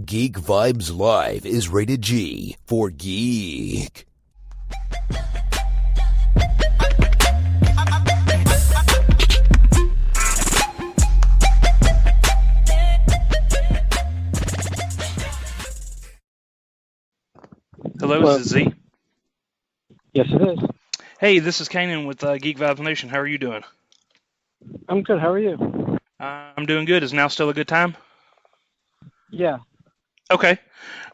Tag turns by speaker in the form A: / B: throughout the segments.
A: Geek Vibes Live is rated G for geek.
B: Hello, this is Z.
C: Yes, it is.
B: Hey, this is Kanan with Geek Vibes Nation. How are you doing?
C: I'm good. How are you?
B: I'm doing good. Is now still a good time?
C: Yeah.
B: Okay.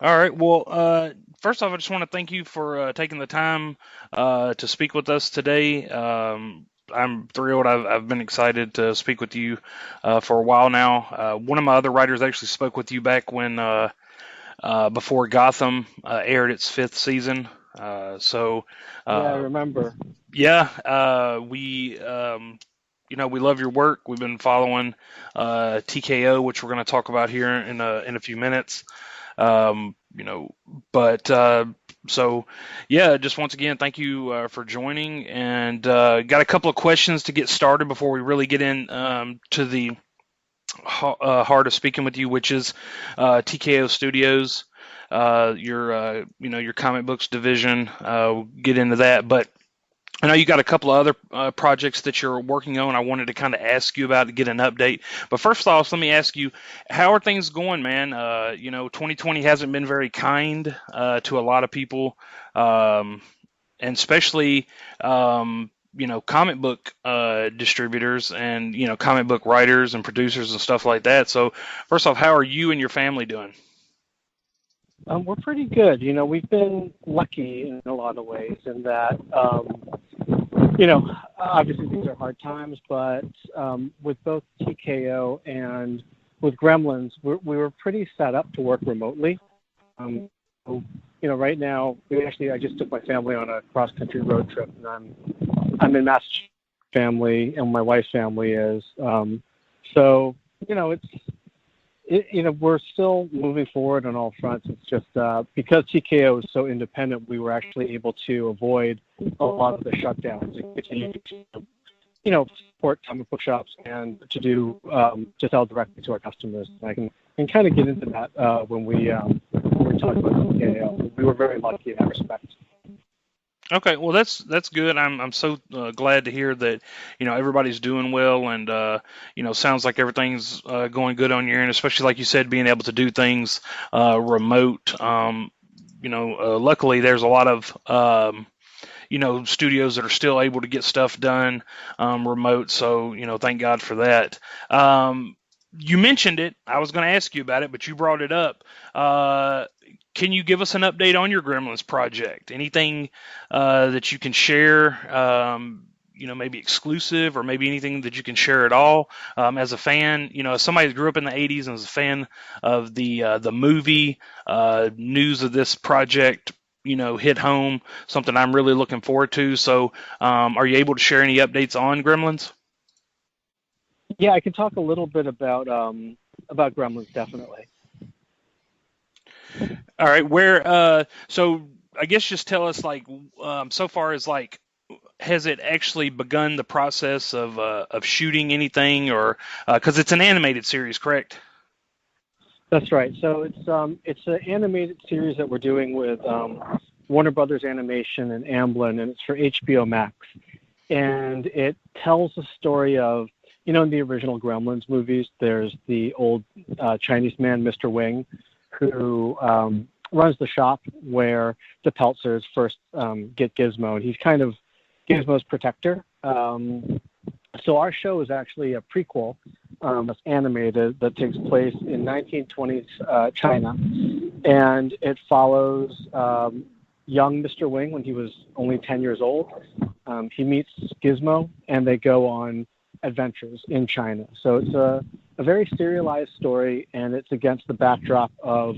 B: All right. Well, first off, I just want to thank you for taking the time to speak with us today. I'm thrilled. I've been excited to speak with you for a while now. One of my other writers actually spoke with you back when before Gotham aired its 5th season.
C: Yeah, I remember.
B: Yeah, we we love your work. We've been following TKO, which we're going to talk about here in a few minutes. So yeah, just once again, thank you for joining, and got a couple of questions to get started before we really get in to the heart of speaking with you, which is TKO Studios, your comic books division. We'll get into that, but I know you got a couple of other projects that you're working on. I wanted to kind of ask you about to get an update. But first off, let me ask you, how are things going, man? 2020 hasn't been very kind to a lot of people, and especially comic book distributors and comic book writers and producers and stuff like that. So first off, how are you and your family doing?
C: We're pretty good. We've been lucky in a lot of ways in that, obviously these are hard times, but with both TKO and with Gremlins, we were pretty set up to work remotely. Right now, I just took my family on a cross-country road trip, and I'm in Massachusetts, family, and my wife's family is. We're still moving forward on all fronts. It's just because TKO is so independent, we were actually able to avoid a lot of the shutdowns and continue to, support comic book shops and to sell directly to our customers. I can kind of get into that when we talk about TKO. We were very lucky in that respect.
B: Okay, well that's good. I'm so glad to hear that everybody's doing well, and sounds like everything's going good on your end, especially like you said, being able to do things remote. Luckily there's a lot of studios that are still able to get stuff done remote. So thank God for that. You mentioned it. I was going to ask you about it, but you brought it up. Can you give us an update on your Gremlins project? Anything that you can share, maybe exclusive, or maybe anything that you can share at all as a fan? As somebody who grew up in the 80s and was a fan of the movie, news of this project, hit home, something I'm really looking forward to. So are you able to share any updates on Gremlins?
C: Yeah, I can talk a little bit about Gremlins, definitely.
B: All right, so I guess just tell us, so far as has it actually begun the process of shooting anything, or because it's an animated series, correct?
C: That's right. So it's an animated series that we're doing with Warner Brothers Animation and Amblin, and it's for HBO Max. And it tells the story of, in the original Gremlins movies, there's the old Chinese man, Mr. Wing, who runs the shop where the Peltzers first get Gizmo, and he's kind of Gizmo's protector. So our show is actually a prequel that's animated that takes place in 1920s China, and it follows young Mr. Wing when he was only 10 years old. He meets Gizmo, and they go on adventures in China. So it's a very serialized story, and it's against the backdrop of,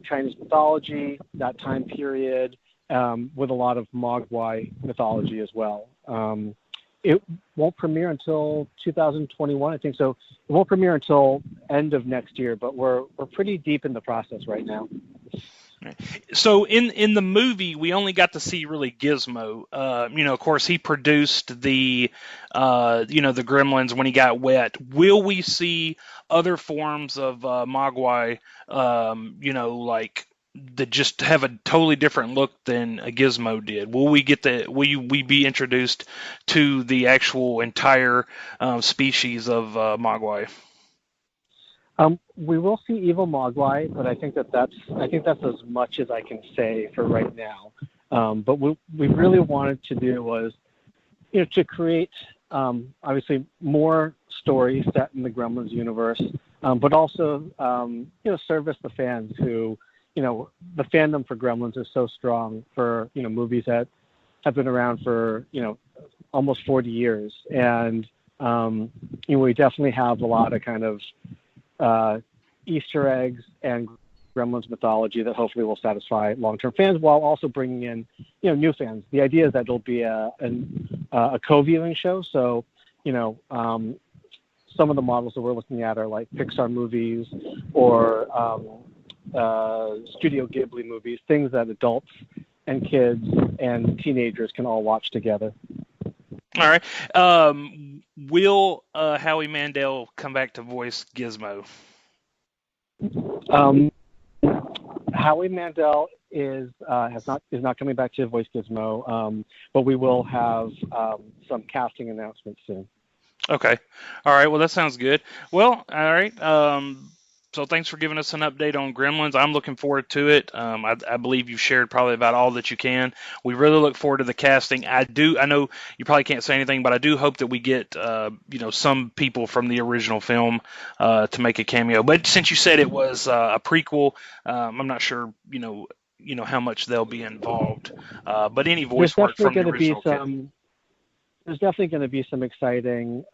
C: Chinese mythology, that time period, with a lot of Mogwai mythology as well. It won't premiere until 2021, I think. So it won't premiere until end of next year, but we're pretty deep in the process right now.
B: So in the movie, we only got to see really Gizmo. Of course, he produced the the Gremlins when he got wet. Will we see other forms of Mogwai? Like that just have a totally different look than a Gizmo did. Will we get the? We be introduced to the actual entire species of Mogwai?
C: We will see evil Mogwai, but I think that's as much as I can say for right now. But what we really wanted to do was, to create obviously more stories set in the Gremlins universe, but also service the fans who, the fandom for Gremlins is so strong for movies that have been around for almost 40 years, and we definitely have a lot of kind of Easter eggs and Gremlins mythology that hopefully will satisfy long-term fans while also bringing in, new fans. The idea is that it'll be a co-viewing show. So, some of the models that we're looking at are like Pixar movies or Studio Ghibli movies, things that adults and kids and teenagers can all watch together.
B: All right. Will Howie Mandel come back to voice Gizmo?
C: Howie Mandel is not coming back to voice Gizmo, but we will have some casting announcements soon.
B: Okay. All right. Well, that sounds good. Well, all right. So thanks for giving us an update on Gremlins. I'm looking forward to it. I believe you've shared probably about all that you can. We really look forward to the casting. I know you probably can't say anything, but I do hope that we get, some people from the original film to make a cameo. But since you said it was a prequel, I'm not sure, how much they'll be involved. But any voice work from the original.
C: There's definitely going to be some exciting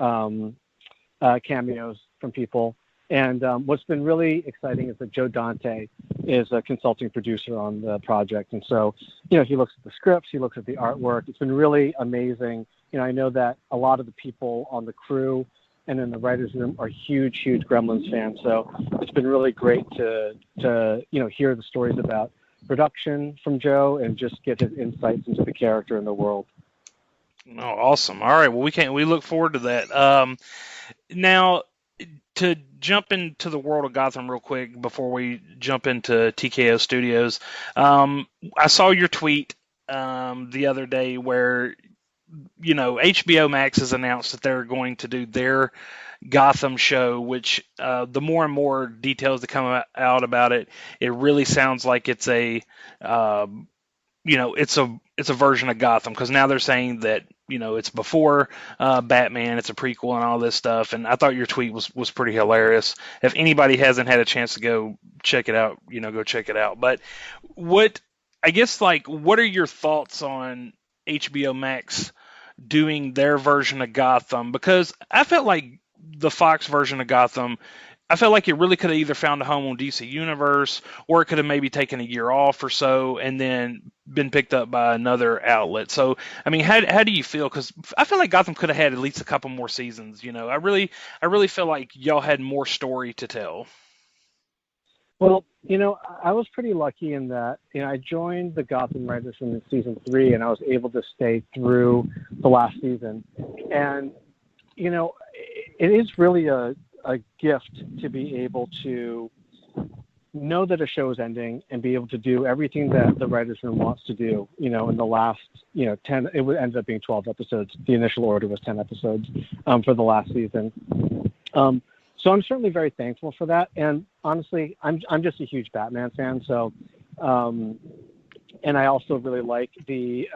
C: cameos from people. And what's been really exciting is that Joe Dante is a consulting producer on the project. And so, he looks at the scripts, he looks at the artwork. It's been really amazing. I know that a lot of the people on the crew and in the writer's room are huge, huge Gremlins fans. So it's been really great to hear the stories about production from Joe and just get his insights into the character and the world.
B: Oh, awesome. All right. Well, we look forward to that. Now, to jump into the world of Gotham real quick before we jump into TKO Studios, I saw your tweet the other day where, HBO Max has announced that they're going to do their Gotham show, which the more and more details that come out about it, it really sounds like it's it's a version of Gotham, because now they're saying that it's before Batman, it's a prequel and all this stuff. And I thought your tweet was pretty hilarious. If anybody hasn't had a chance to go check it out, go check it out. But what are your thoughts on HBO Max doing their version of Gotham? Because I felt like the Fox version of Gotham, I felt like it really could have either found a home on DC Universe, or it could have maybe taken a year off or so and then been picked up by another outlet. So, I mean, how do you feel? Because I feel like Gotham could have had at least a couple more seasons. I really feel like y'all had more story to tell.
C: Well, I was pretty lucky in that, I joined the Gotham writers in season 3, and I was able to stay through the last season. And, it is really a gift to be able to know that a show is ending and be able to do everything that the writers' room wants to do, in the last, 10, it ended up being 12 episodes. The initial order was 10 episodes for the last season. So I'm certainly very thankful for that. And honestly, I'm just a huge Batman fan. So, and I also really like the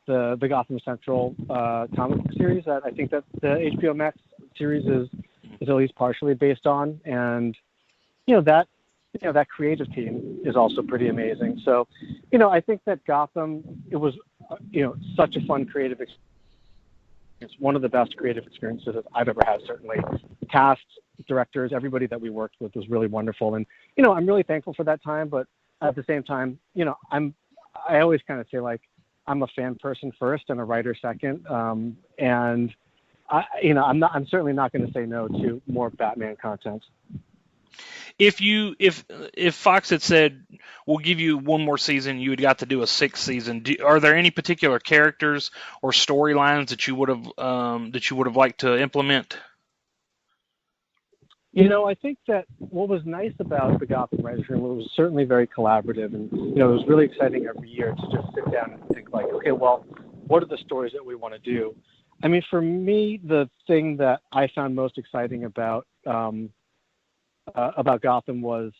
C: Gotham Central comic book series that I think that the HBO Max series is at least partially based on. And, that creative team is also pretty amazing. So, I think that Gotham, it was, such a fun creative experience. It's one of the best creative experiences that I've ever had, certainly. Cast, directors, everybody that we worked with was really wonderful. And, I'm really thankful for that time. But at the same time, I always kind of say, like, I'm a fan person first and a writer second. And I'm certainly not going to say no to more Batman content.
B: If Fox had said, we'll give you one more season, you had got to do a sixth season. Are there any particular characters or storylines that you would have liked to implement?
C: I think that what was nice about the Gotham Writers Room, it was certainly very collaborative, and it was really exciting every year to just sit down and think like, okay, well, what are the stories that we want to do? I mean, for me, the thing that I found most exciting about Gotham was,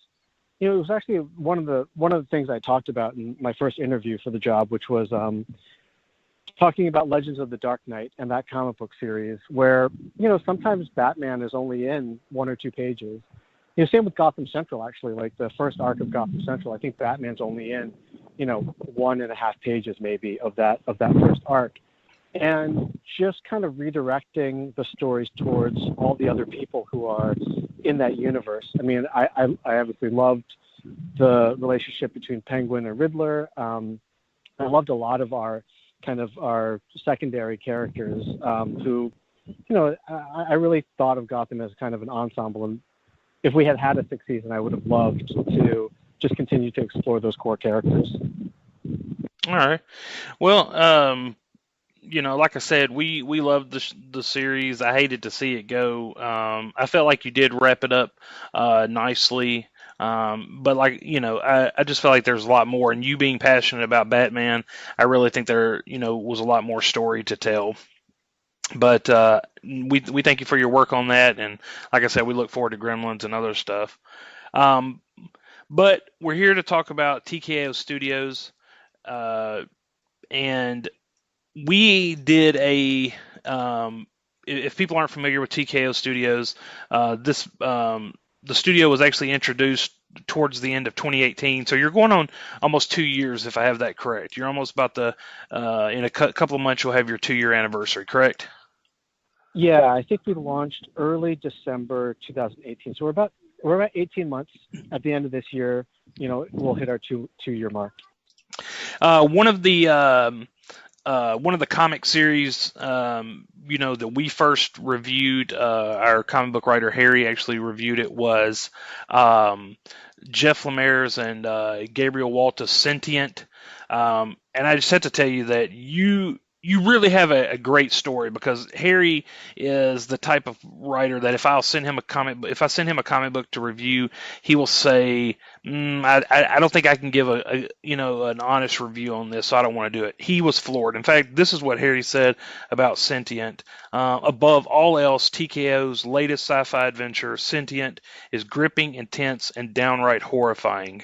C: it was actually one of the things I talked about in my first interview for the job, which was talking about Legends of the Dark Knight and that comic book series, where sometimes Batman is only in 1 or 2 pages. Same with Gotham Central, actually. Like the first arc of Gotham Central, I think Batman's only in 1.5 pages maybe of that first arc. And just kind of redirecting the stories towards all the other people who are in that universe. I mean, I obviously loved the relationship between Penguin and Riddler. I loved a lot of our secondary characters who, I really thought of Gotham as kind of an ensemble. And if we had a 6th season, I would have loved to just continue to explore those core characters.
B: All right. Well, like I said, we loved the series. I hated to see it go. I felt like you did wrap it up nicely. But I just felt like there's a lot more. And you being passionate about Batman, I really think there, was a lot more story to tell. But we thank you for your work on that. And like I said, we look forward to Gremlins and other stuff. But we're here to talk about TKO Studios. And we did if people aren't familiar with TKO Studios, the studio was actually introduced towards the end of 2018. So you're going on almost 2 years, if I have that correct. You're almost about in a couple of months, you'll have your 2-year anniversary, correct?
C: Yeah, I think we launched early December 2018. So we're about 18 months. At the end of this year, we'll hit our 2-year mark.
B: One of the comic series, that we first reviewed, our comic book writer Harry actually reviewed it, was Jeff Lemire's and Gabriel Walta's Sentient. And I just have to tell you that you really have a great story, because Harry is the type of writer that if I send him a comic book to review, he will say, I don't think I can give an honest review on this, so I don't want to do it. He was floored. In fact, this is what Harry said about Sentient. Above all else, TKO's latest sci-fi adventure, Sentient, is gripping, intense, and downright horrifying.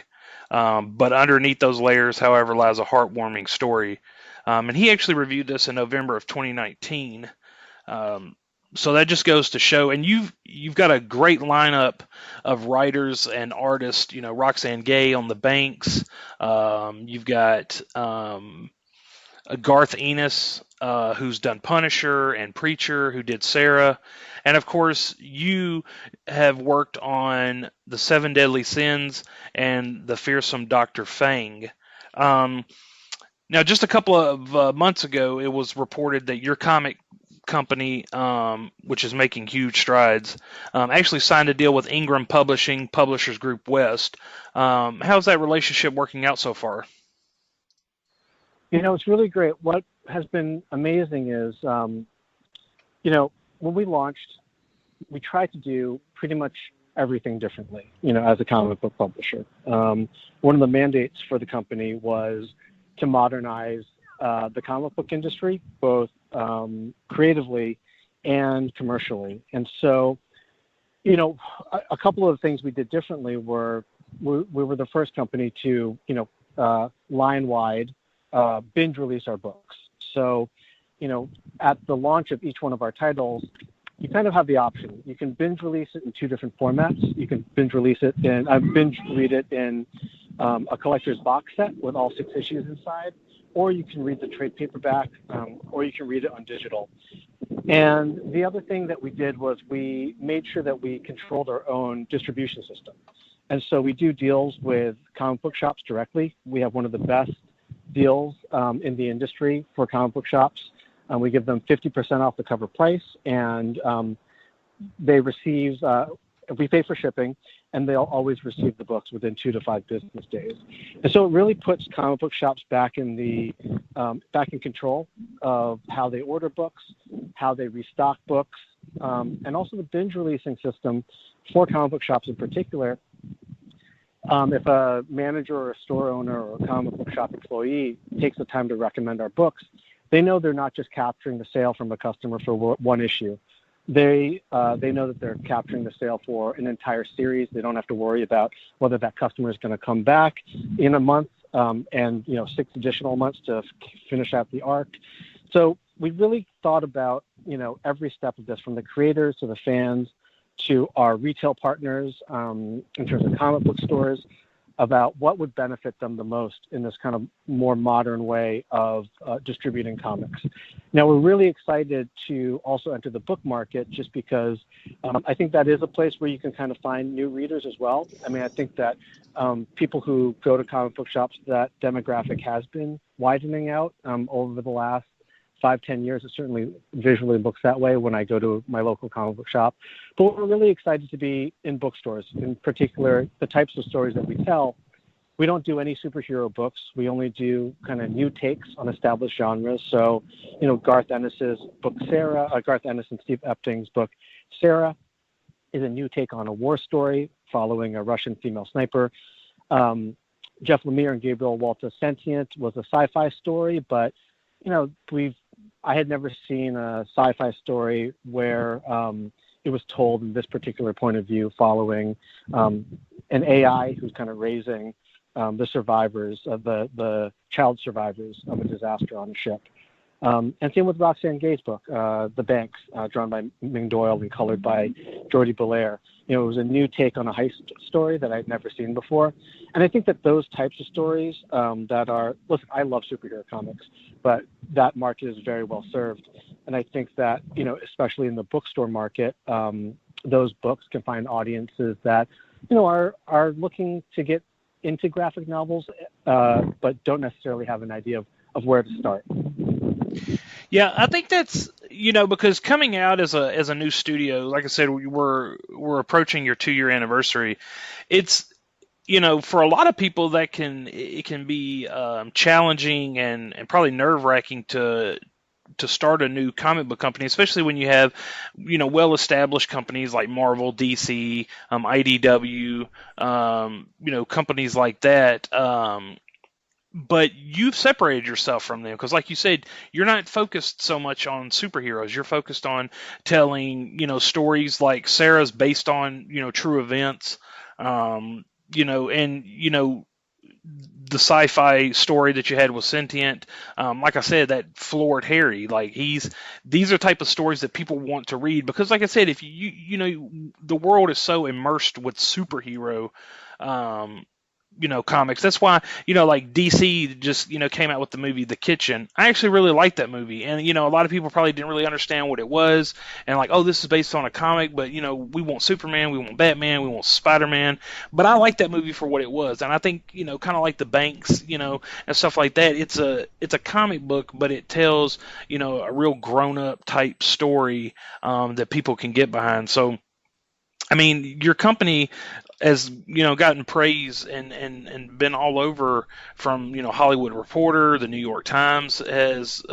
B: But underneath those layers, however, lies a heartwarming story. And he actually reviewed this in November of 2019. So that just goes to show, and you've got a great lineup of writers and artists. Roxanne Gay on the Banks. You've got Garth Ennis, who's done Punisher and Preacher, who did Sarah. And of course, you have worked on The 7 Deadly Sins and The Fearsome Dr. Fang. Now, just a couple of months ago, it was reported that your comic company, which is making huge strides, actually signed a deal with Ingram Publishing, Publishers Group West. How's that relationship working out so far?
C: It's really great. What has been amazing is, when we launched, we tried to do pretty much everything differently, as a comic book publisher. One of the mandates for the company was to modernize the comic book industry, both creatively and commercially. And so, a couple of the things we did differently were we were the first company to, line-wide binge release our books. So, at the launch of each one of our titles, you kind of have the option. You can binge release it in 2 different formats. You can binge read it in a collector's box set with all 6 issues inside, or you can read the trade paperback, or you can read it on digital. And the other thing that we did was we made sure that we controlled our own distribution system. And so we do deals with comic book shops directly. We have one of the best deals in the industry for comic book shops. We give them 50% off the cover price, and they receive we pay for shipping, and they'll always receive the books within 2 to 5 business days. And so it really puts comic book shops back in control of how they order books, how they restock books, and also the binge releasing system for comic book shops in particular. If a manager or a store owner or a comic book shop employee takes the time to recommend our books, they know they're not just capturing the sale from a customer for one issue. They know that they're capturing the sale for an entire series. They don't have to worry about whether that customer is going to come back in a month and 6 additional months to finish out the arc. So we really thought about every step of this, from the creators to the fans to our retail partners in terms of comic book stores, about what would benefit them the most in this kind of more modern way of distributing comics. Now, we're really excited to also enter the book market, just because I think that is a place where you can kind of find new readers as well. I mean, I think that people who go to comic book shops, that demographic has been widening out over the last 5-10 years. It certainly visually looks that way when I go to my local comic book shop. But we're really excited to be in bookstores, in particular the types of stories that we tell. We don't do any superhero books. We only do kind of new takes on established genres. So, Garth Ennis's book Sarah, Garth Ennis and Steve Epting's book Sarah is a new take on a war story following a Russian female sniper. Jeff Lemire and Gabriel Walta's Sentient was a sci-fi story, but I had never seen a sci-fi story where it was told in this particular point of view, following an AI who's kind of raising the survivors of the child survivors of a disaster on a ship. And same with Roxane Gay's book, The Banks, drawn by Ming Doyle and colored by Jordi Belair. It was a new take on a heist story that I'd never seen before. And I think that those types of stories listen, I love superhero comics, but that market is very well served. And I think that, especially in the bookstore market, those books can find audiences that, are looking to get into graphic novels, but don't necessarily have an idea of where to start.
B: Yeah, I think that's because coming out as a new studio, like I said, we're approaching your 2-year anniversary. It's for a lot of people it can be challenging and probably nerve-wracking to start a new comic book company, especially when you have well-established companies like Marvel, DC, IDW, companies like that. But you've separated yourself from them because, like you said, you're not focused so much on superheroes. You're focused on telling, stories like Sarah's based on, true events, and, the sci-fi story that you had with Sentient. Like I said, that floored Harry. Like these are type of stories that people want to read because, like I said, if the world is so immersed with superhero, comics. That's why, like DC just, came out with the movie The Kitchen. I actually really liked that movie. And, a lot of people probably didn't really understand what it was. And like, oh, this is based on a comic, but, we want Superman, we want Batman, we want Spider-Man. But I liked that movie for what it was. And I think, kind of like The Banks, and stuff like that. It's a comic book, but it tells, a real grown-up type story that people can get behind. So, I mean, your company has, gotten praise and been all over from, Hollywood Reporter, the New York Times has,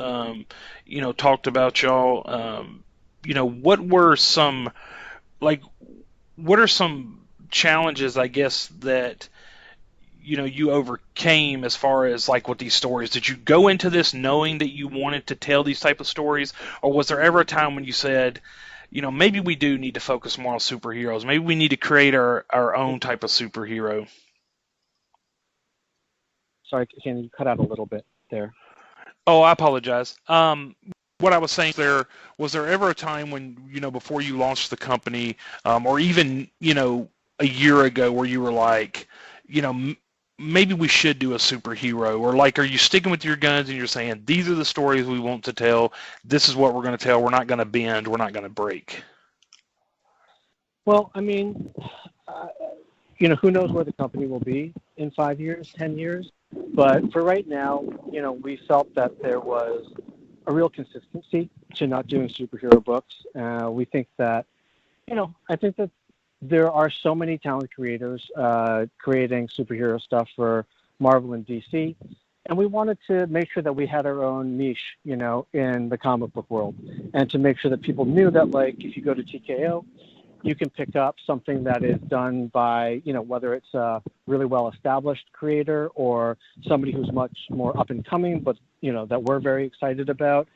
B: talked about y'all. What are some challenges, I guess, that, you overcame as far as like with these stories? Did you go into this knowing that you wanted to tell these type of stories, or was there ever a time when you said, maybe we do need to focus more on superheroes. Maybe we need to create our own type of superhero.
C: Sorry, can you cut out a little bit there?
B: Oh, I apologize. What I was saying was there ever a time when, before you launched the company, or even, a year ago where you were like, maybe we should do a superhero, or like, are you sticking with your guns and you're saying, these are the stories we want to tell. This is what we're going to tell. We're not going to bend. We're not going to break.
C: Well, I mean, who knows where the company will be in 5 years, 10 years. But for right now, we felt that there was a real consistency to not doing superhero books. We think that, I think that there are so many talented creators creating superhero stuff for Marvel and DC, and we wanted to make sure that we had our own niche, in the comic book world, and to make sure that people knew that, like, if you go to TKO, you can pick up something that is done by, whether it's a really well-established creator or somebody who's much more up and coming, but, that we're very excited about,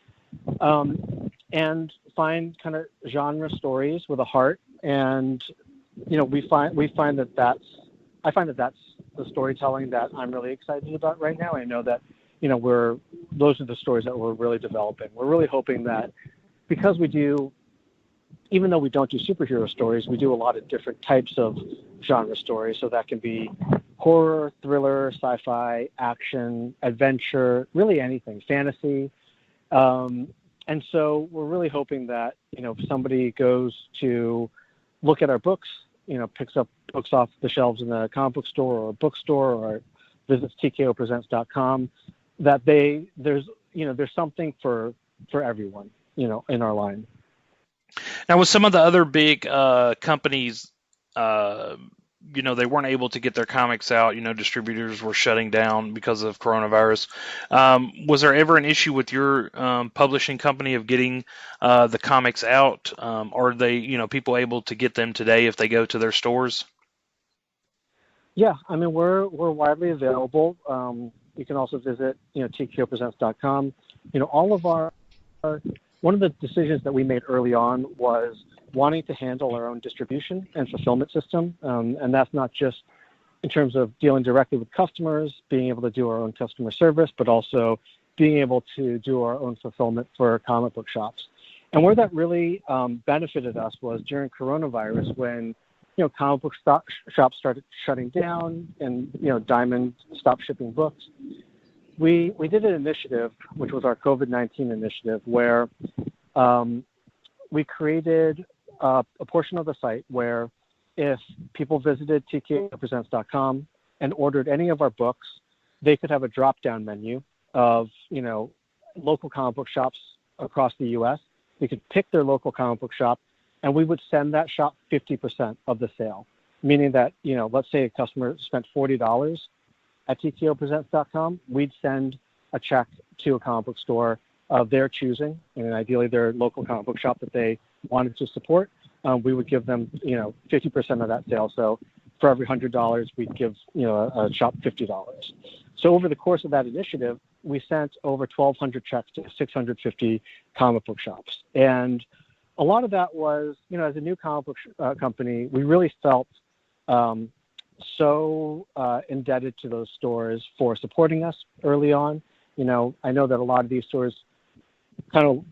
C: and find kind of genre stories with a heart. And, I find that that's the storytelling that I'm really excited about right now. I know that, those are the stories that we're really developing. We're really hoping that because even though we don't do superhero stories, we do a lot of different types of genre stories. So that can be horror, thriller, sci-fi, action, adventure, really anything, fantasy. And so we're really hoping that, if somebody goes to look at our books, picks up books off the shelves in the comic book store or bookstore or visits tkopresents.com, that there's something for everyone, in our line.
B: Now, with some of the other big companies, they weren't able to get their comics out. Distributors were shutting down because of coronavirus. Was there ever an issue with your publishing company of getting the comics out? Are they, people able to get them today if they go to their stores?
C: Yeah, I mean, we're widely available. You can also visit, tkopresents.com. All of one of the decisions that we made early on was wanting to handle our own distribution and fulfillment system. And that's not just in terms of dealing directly with customers, being able to do our own customer service, but also being able to do our own fulfillment for comic book shops. And where that really benefited us was during coronavirus when, comic book shops started shutting down and, Diamond stopped shipping books. We did an initiative, which was our COVID-19 initiative, where we created a portion of the site where if people visited tkopresents.com and ordered any of our books, they could have a drop-down menu of, local comic book shops across the U.S. They could pick their local comic book shop, and we would send that shop 50% of the sale, meaning that, let's say a customer spent $40 at tkopresents.com, we'd send a check to a comic book store of their choosing, and ideally their local comic book shop that they wanted to support. We would give them, 50% of that sale. So for every $100, we'd give, a shop $50. So over the course of that initiative, we sent over 1,200 checks to 650 comic book shops. And a lot of that was, as a new comic book company, we really felt so indebted to those stores for supporting us early on. I know that a lot of these stores kind of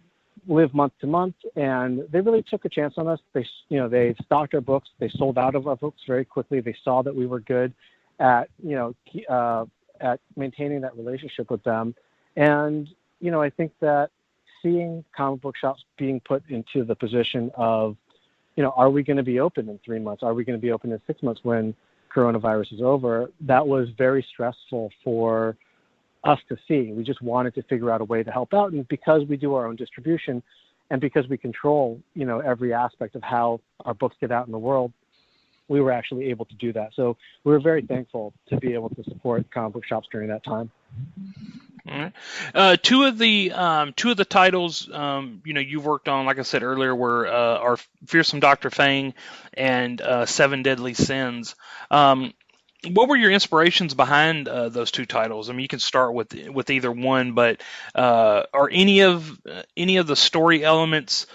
C: live month to month, and they really took a chance on us. They stocked our books. They sold out of our books very quickly. They saw that we were good at, at maintaining that relationship with them. And, I think that seeing comic book shops being put into the position of, are we going to be open in 3 months? Are we going to be open in 6 months when coronavirus is over? That was very stressful for us to see. We just wanted to figure out a way to help out. And because we do our own distribution and because we control, every aspect of how our books get out in the world, we were actually able to do that. So we were very thankful to be able to support comic book shops during that time.
B: All right. Two of the titles, you've worked on, like I said earlier, were our Fearsome Dr. Fang and Seven Deadly Sins. What were your inspirations behind those two titles? I mean, you can start with either one, but are any of the story elements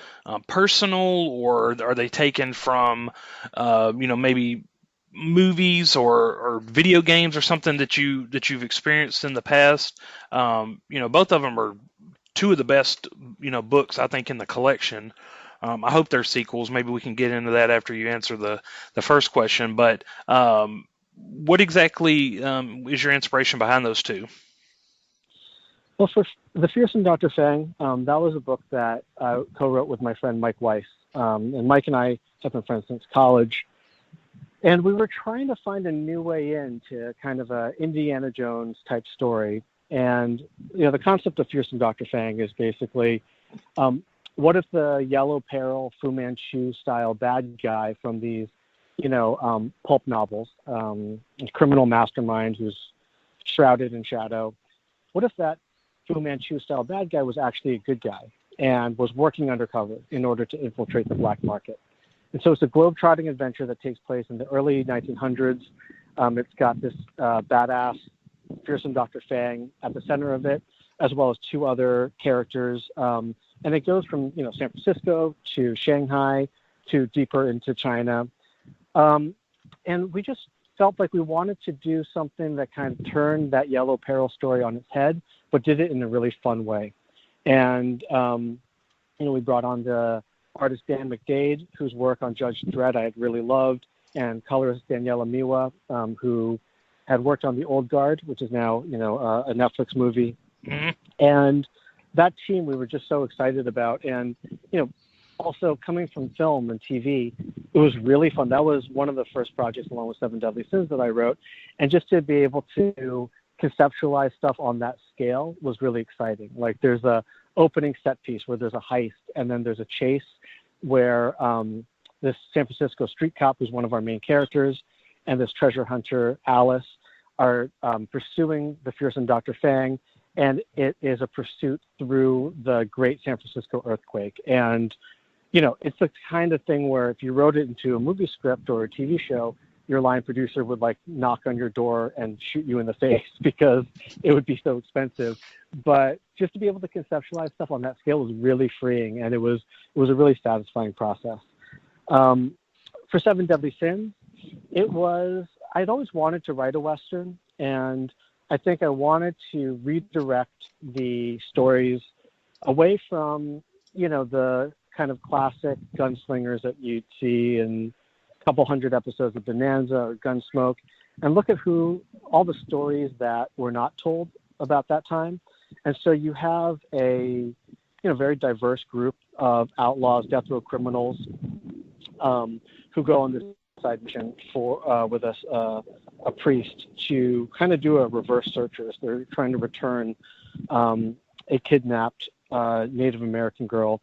B: personal, or are they taken from maybe movies or video games or something that you've experienced in the past? Both of them are two of the best books I think in the collection. I hope they're sequels. Maybe we can get into that after you answer the first question. But what exactly is your inspiration behind those two?
C: Well, for The Fearsome Dr. Fang, that was a book that I co-wrote with my friend Mike Weiss. And Mike and I have been friends since college. And we were trying to find a new way into kind of a Indiana Jones type story. And, the concept of Fearsome Dr. Fang is basically, what if the Yellow Peril, Fu Manchu style bad guy from these pulp novels, a criminal mastermind who's shrouded in shadow. What if that Fu Manchu style bad guy was actually a good guy and was working undercover in order to infiltrate the black market? And so it's a globe-trotting adventure that takes place in the early 1900s. It's got this badass, fearsome Dr. Fang at the center of it, as well as two other characters. And it goes from, San Francisco to Shanghai to deeper into China. And we just felt like we wanted to do something that kind of turned that Yellow Peril story on its head, but did it in a really fun way. And, we brought on the artist Dan McDade, whose work on Judge Dredd I had really loved, and colorist Daniela Miwa, who had worked on The Old Guard, which is now, a Netflix movie.
B: Mm-hmm.
C: And that team we were just so excited about. And, also coming from film and TV, it was really fun. That was one of the first projects along with Seven Deadly Sins that I wrote. And just to be able to conceptualize stuff on that scale was really exciting. Like there's a opening set piece where there's a heist, and then there's a chase where this San Francisco street cop, who's one of our main characters, and this treasure hunter, Alice, are pursuing the fearsome Dr. Fang, and it is a pursuit through the great San Francisco earthquake. And, it's the kind of thing where if you wrote it into a movie script or a TV show, your line producer would knock on your door and shoot you in the face because it would be so expensive. But just to be able to conceptualize stuff on that scale was really freeing, and it was a really satisfying process. For Seven Deadly Sins, I'd always wanted to write a Western, and I think I wanted to redirect the stories away from, the kind of classic gunslingers that you'd see in a couple hundred episodes of Bonanza or Gunsmoke, and look at all the stories that were not told about that time. And so you have a, very diverse group of outlaws, death row criminals, who go on this side mission with a priest to kind of do a reverse searchers. They're trying to return a kidnapped Native American girl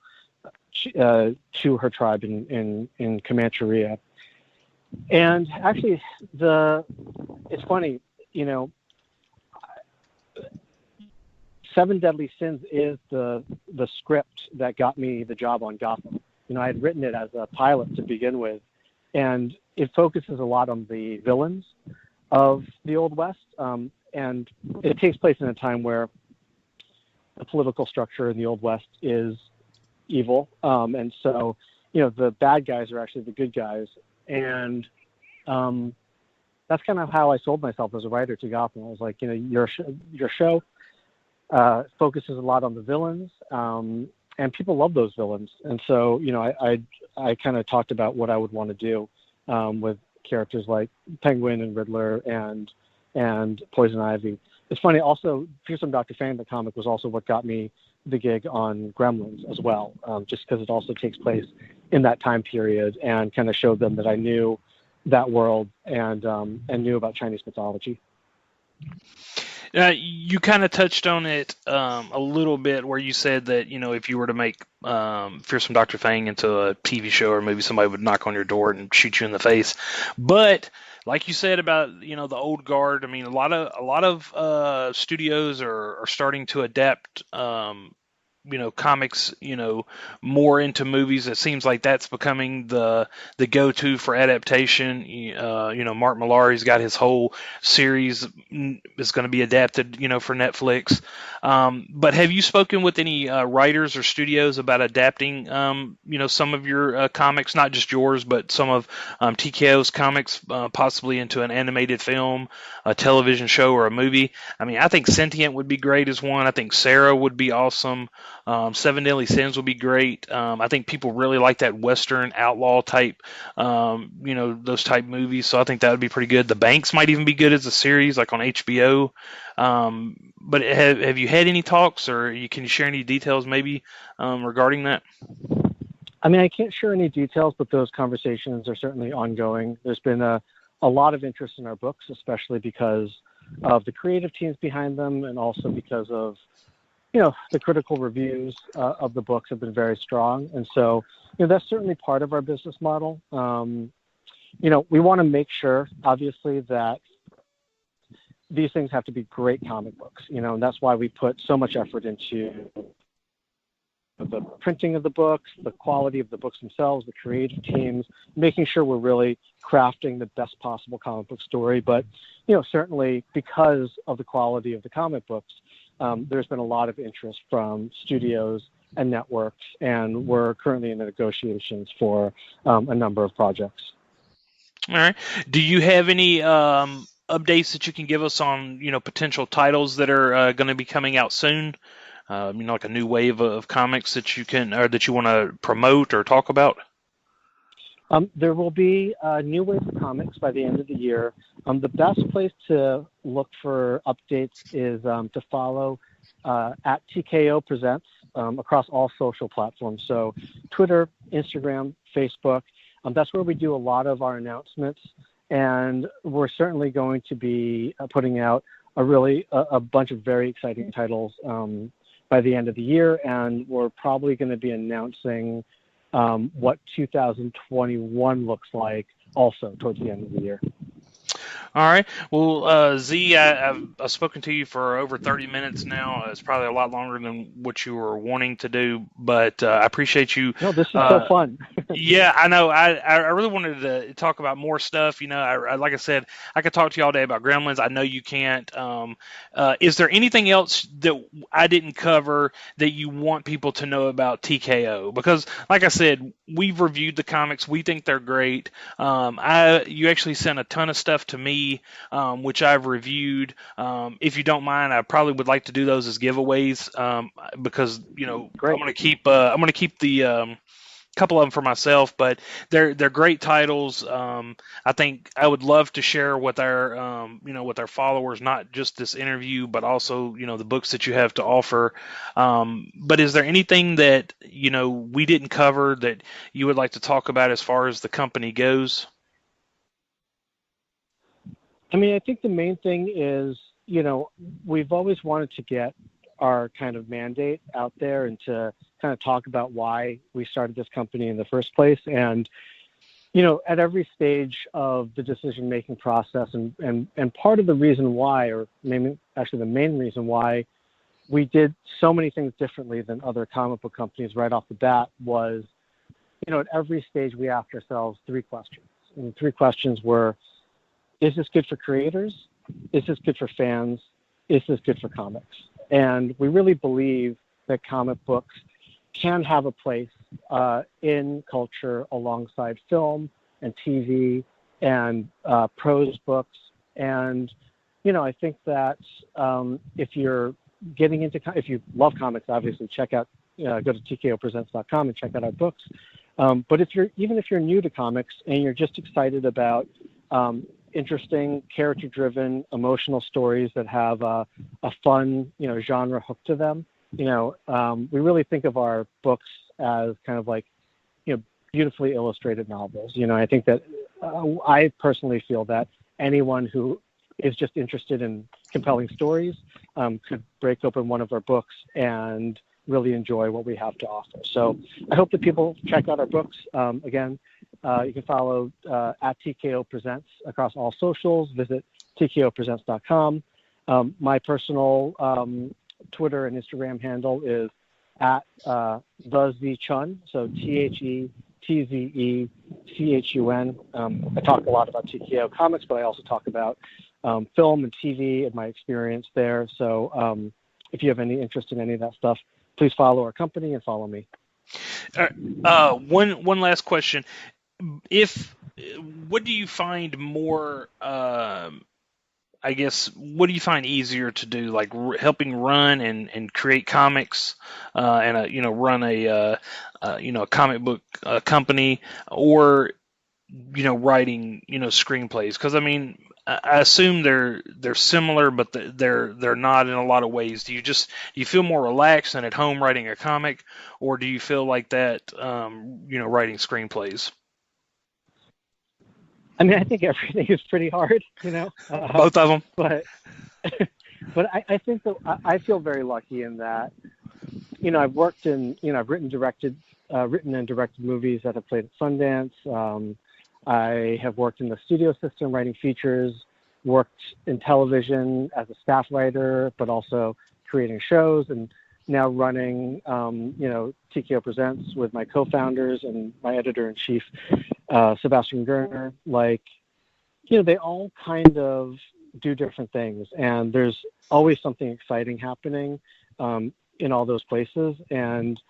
C: to her tribe in Comancheria. And actually, it's funny, Seven Deadly Sins is the script that got me the job on Gotham. I had written it as a pilot to begin with, and it focuses a lot on the villains of the Old West, and it takes place in a time where the political structure in the Old West is evil, and so the bad guys are actually the good guys, and that's kind of how I sold myself as a writer to Gotham. I was like, your show focuses a lot on the villains, and people love those villains, and so I kind of talked about what I would want to do with characters like Penguin and Riddler and Poison Ivy. It's funny, also, Fearsome Dr. Fang, the comic, was also what got me the gig on Gremlins as well, just because it also takes place in that time period and kind of showed them that I knew that world and knew about Chinese mythology.
B: You kind of touched on it a little bit where you said that, if you were to make Fearsome Dr. Fang into a TV show or maybe somebody would knock on your door and shoot you in the face. But like you said about, the Old Guard, I mean, a lot of studios are starting to adapt comics, more into movies. It seems like that's becoming the go-to for adaptation. Mark Millar's got his whole series is going to be adapted, for Netflix. But have you spoken with any writers or studios about adapting, some of your comics, not just yours, but some of TKO's comics, possibly into an animated film, a television show, or a movie? I mean, I think Sentient would be great as one. I think Sarah would be awesome. Seven Deadly Sins would be great. I think people really like that Western outlaw type, those type movies. So I think that would be pretty good. The Banks might even be good as a series, like on HBO. But have you had any talks, or can you share any details maybe regarding that?
C: I mean, I can't share any details, but those conversations are certainly ongoing. There's been a lot of interest in our books, especially because of the creative teams behind them, and also because of the critical reviews of the books have been very strong. And so, that's certainly part of our business model. we want to make sure, obviously, that these things have to be great comic books, and that's why we put so much effort into the printing of the books, the quality of the books themselves, the creative teams, making sure we're really crafting the best possible comic book story. But, certainly because of the quality of the comic books, there's been a lot of interest from studios and networks, and we're currently in the negotiations for a number of projects.
B: All right. Do you have any updates that you can give us on, potential titles that are going to be coming out soon? Like a new wave of comics that you can, or that you want to promote or talk about?
C: There will be a new wave of comics by the end of the year. The best place to look for updates is to follow at TKO Presents across all social platforms. So Twitter, Instagram, Facebook. That's where we do a lot of our announcements. And we're certainly going to be putting out a bunch of very exciting titles by the end of the year, and we're probably going to be announcing what 2021 looks like also towards the end of the year.
B: All right. Well, Z, I've spoken to you for over 30 minutes now. It's probably a lot longer than what you were wanting to do, but I appreciate you.
C: No, this is so fun.
B: Yeah, I know. I really wanted to talk about more stuff. Like I said, I could talk to you all day about Gremlins. I know you can't. Is there anything else that I didn't cover that you want people to know about TKO? Because, like I said, we've reviewed the comics. We think they're great. You actually sent a ton of stuff to me, which I've reviewed. If you don't mind, I probably would like to do those as giveaways because
C: Great.
B: I'm going to keep the couple of them for myself, but they're great titles. I think I would love to share with our with our followers, not just this interview, but also the books that you have to offer. But is there anything that we didn't cover that you would like to talk about as far as the company goes?
C: I mean, I think the main thing is, we've always wanted to get our kind of mandate out there and to kind of talk about why we started this company in the first place. And, at every stage of the decision-making process and part of the reason why, or maybe actually the main reason why we did so many things differently than other comic book companies right off the bat was, at every stage we asked ourselves three questions. And the three questions were, is this good for creators? Is this good for fans? Is this good for comics? And we really believe that comic books can have a place in culture alongside film and TV and prose books. And, I think that if you're getting into, if you love comics, obviously check out, go to tkopresents.com and check out our books. But even if you're new to comics and you're just excited about interesting, character-driven, emotional stories that have a fun, genre hook to them. We really think of our books as kind of like, beautifully illustrated novels. I think that I personally feel that anyone who is just interested in compelling stories could break open one of our books and really enjoy what we have to offer. So I hope that people check out our books. Again, you can follow at TKO Presents across all socials. Visit tkopresents.com. My personal Twitter and Instagram handle is at the Tze Chun, so TheTzechun. I talk a lot about TKO comics, but I also talk about film and TV and my experience there. So if you have any interest in any of that stuff, please follow our company and follow me.
B: One last question. What do you find more? What do you find easier to do, like helping run and create comics, and run a comic book company, or writing screenplays? Because I mean, I assume they're similar, but they're not in a lot of ways. Do you feel more relaxed and at home writing a comic, or do you feel like that writing screenplays?
C: I mean, I think everything is pretty hard,
B: Both of them.
C: But I think that I feel very lucky in that, I've worked in, I've written and directed movies that have played at Sundance. I have worked in the studio system writing features, worked in television as a staff writer, but also creating shows, and now running, TKO Presents with my co-founders and my editor-in-chief, Sebastian Gerner. They all kind of do different things, and there's always something exciting happening in all those places. And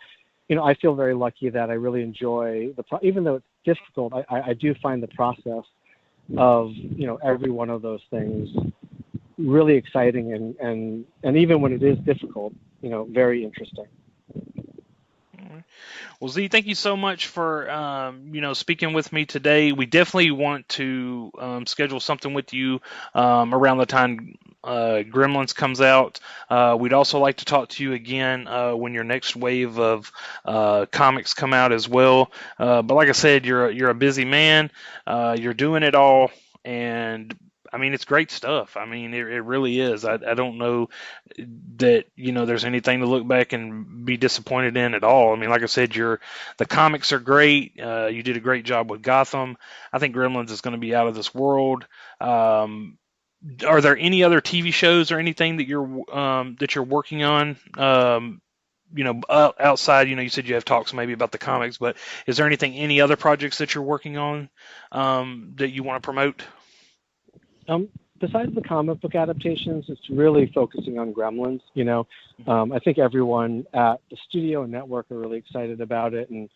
C: I feel very lucky that I really enjoy even though it's difficult, I do find the process of every one of those things really exciting, and even when it is difficult, very interesting.
B: Well, Z, thank you so much for speaking with me today. We definitely want to schedule something with you around the time Gremlins comes out. We'd also like to talk to you again when your next wave of comics come out as well. But like I said, you're a busy man. You're doing it all, and I mean, it's great stuff. I mean, it really is. I don't know that, there's anything to look back and be disappointed in at all. I mean, like I said, the comics are great. You did a great job with Gotham. I think Gremlins is going to be out of this world. Are there any other TV shows or anything that you're working on? Outside, you said you have talks maybe about the comics, but is there any other projects that you're working on that you want to promote?
C: Besides the comic book adaptations, it's really focusing on Gremlins. I think everyone at the studio and network are really excited about it, and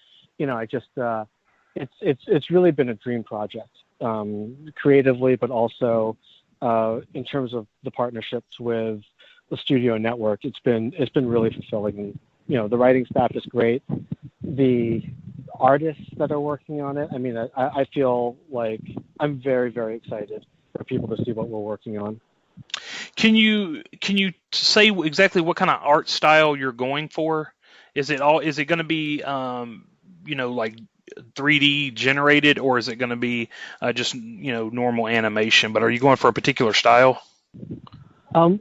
C: I just it's really been a dream project creatively, but also in terms of the partnerships with the studio and network. It's been really fulfilling, and the writing staff is great. The artists that are working on it, I mean, I feel like I'm very, very excited for people to see what we're working on.
B: Can you say exactly what kind of art style you're going for? Is it going to be like 3D generated, or is it going to be just normal animation? But are you going for a particular style?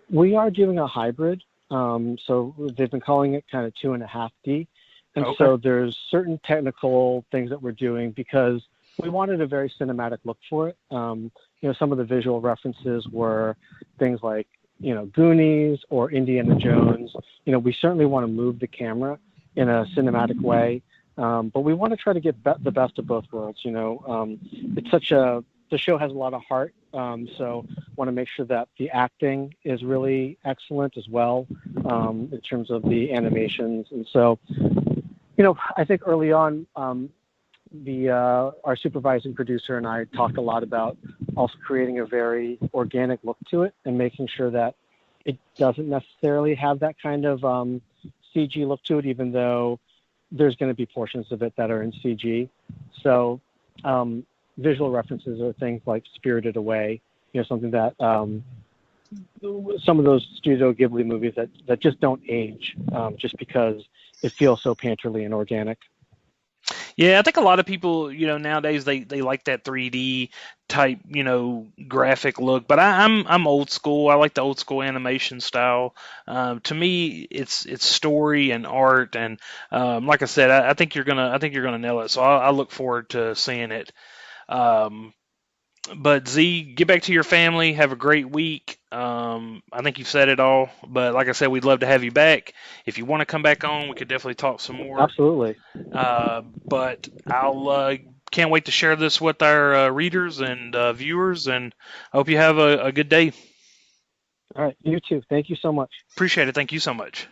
C: We are doing a hybrid. So they've been calling it kind of 2.5D, and
B: okay.
C: So there's certain technical things that we're doing because we wanted a very cinematic look for it. Some of the visual references were things like, Goonies or Indiana Jones. We certainly want to move the camera in a cinematic way, but we want to try to get the best of both worlds. The show has a lot of heart, so want to make sure that the acting is really excellent as well in terms of the animations. And so, I think early on, our supervising producer and I talked a lot about also creating a very organic look to it and making sure that it doesn't necessarily have that kind of CG look to it, even though there's going to be portions of it that are in CG. So visual references are things like Spirited Away, something that some of those Studio Ghibli movies that just don't age just because it feels so painterly and organic.
B: Yeah, I think a lot of people, nowadays they like that 3D type, graphic look. But I'm old school. I like the old school animation style. To me, it's story and art, and like I said, I think you're gonna nail it. So I look forward to seeing it. But Z, get back to your family. Have a great week. I think you've said it all. But like I said, we'd love to have you back. If you want to come back on, we could definitely talk some more.
C: Absolutely.
B: But I'll can't wait to share this with our readers and viewers. And I hope you have a good day.
C: All right. You too. Thank you so much.
B: Appreciate it. Thank you so much.